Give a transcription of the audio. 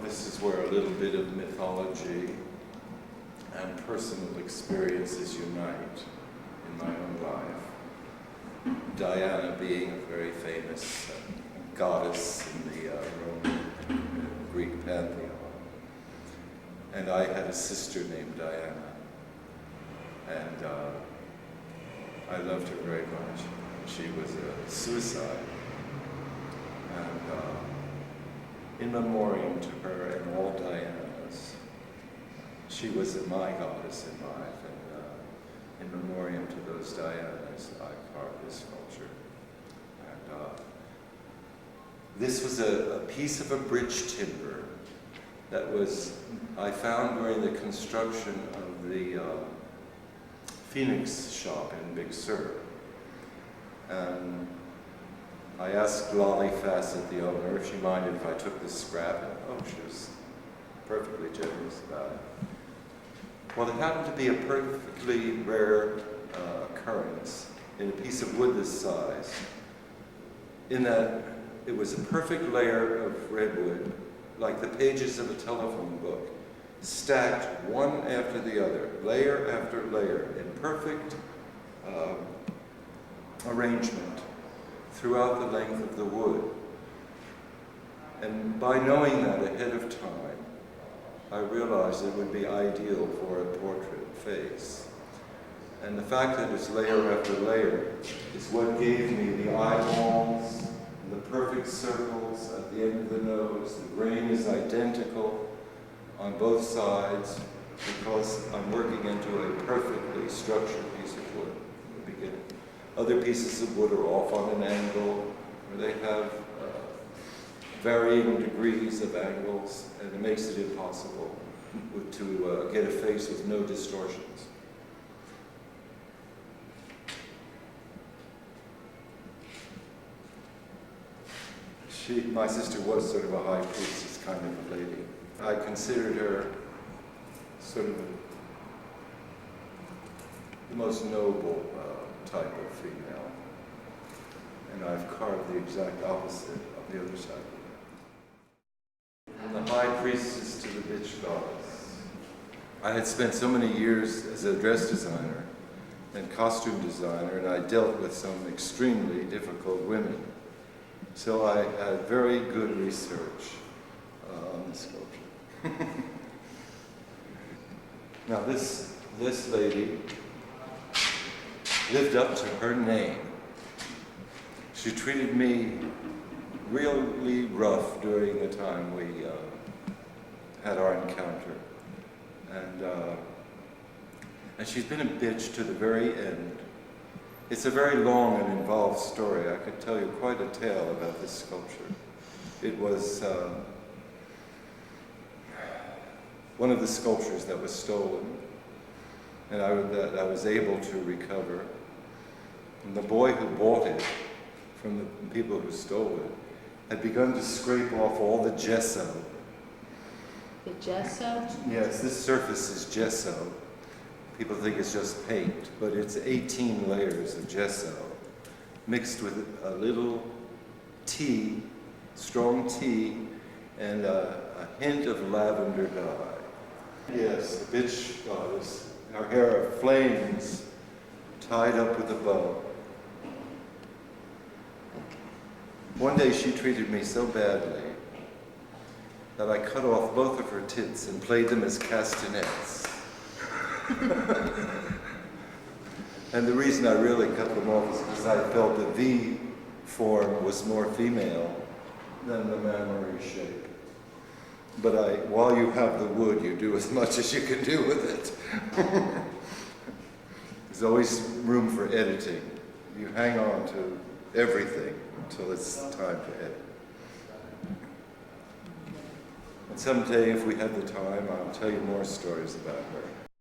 this is where a little bit of mythology and personal experiences unite in my own life. Diana being a very famous goddess in the Roman Greek pantheon. And I had a sister named Diana. And I loved her very much. She was a suicide. And in memoriam to her and all Dianas, she was my goddess in life. And in memoriam to those Dianas, I carved this sculpture. And this was a piece of a bridge timber that I found during the construction of the Phoenix shop in Big Sur. And I asked Lolly Fassett, the owner, if she minded if I took this scrap, and she was perfectly generous about it. Well, it happened to be a perfectly rare occurrence in a piece of wood this size, in that it was a perfect layer of redwood, like the pages of a telephone book, stacked one after the other, layer after layer, in perfect arrangement throughout the length of the wood. And by knowing that ahead of time, I realized it would be ideal for a portrait face. And the fact that it's layer after layer is what gave me the eyeballs, the perfect circles at the end of the nose. The grain is identical on both sides because I'm working into a perfectly structured piece of wood in the beginning. Other pieces of wood are off on an angle, or they have varying degrees of angles, and it makes it impossible to get a face with no distortions. My sister was sort of a high priestess kind of a lady. I considered her sort of the most noble type of female. And I've carved the exact opposite of the other side. From the high priestess to the bitch goddess. I had spent so many years as a dress designer and costume designer, and I dealt with some extremely difficult women. So I had very good research on the sculpture. Now this lady lived up to her name. She treated me really rough during the time we had our encounter. And she's been a bitch to the very end. It's a very long and involved story. I could tell you quite a tale about this sculpture. It was one of the sculptures that was stolen, and that I was able to recover. And the boy who bought it from the people who stole it had begun to scrape off all the gesso. The gesso? Yes, this surface is gesso. People think it's just paint, but it's 18 layers of gesso mixed with a little tea, strong tea, and a hint of lavender dye. Yes, the bitch goddess. Her hair are flames tied up with a bow. One day she treated me so badly that I cut off both of her tits and played them as castanets. And the reason I really cut them off is because I felt the V form was more female than the mammary shape. But while you have the wood, you do as much as you can do with it. There's always room for editing. You hang on to everything until it's time to edit. And someday, if we have the time, I'll tell you more stories about her.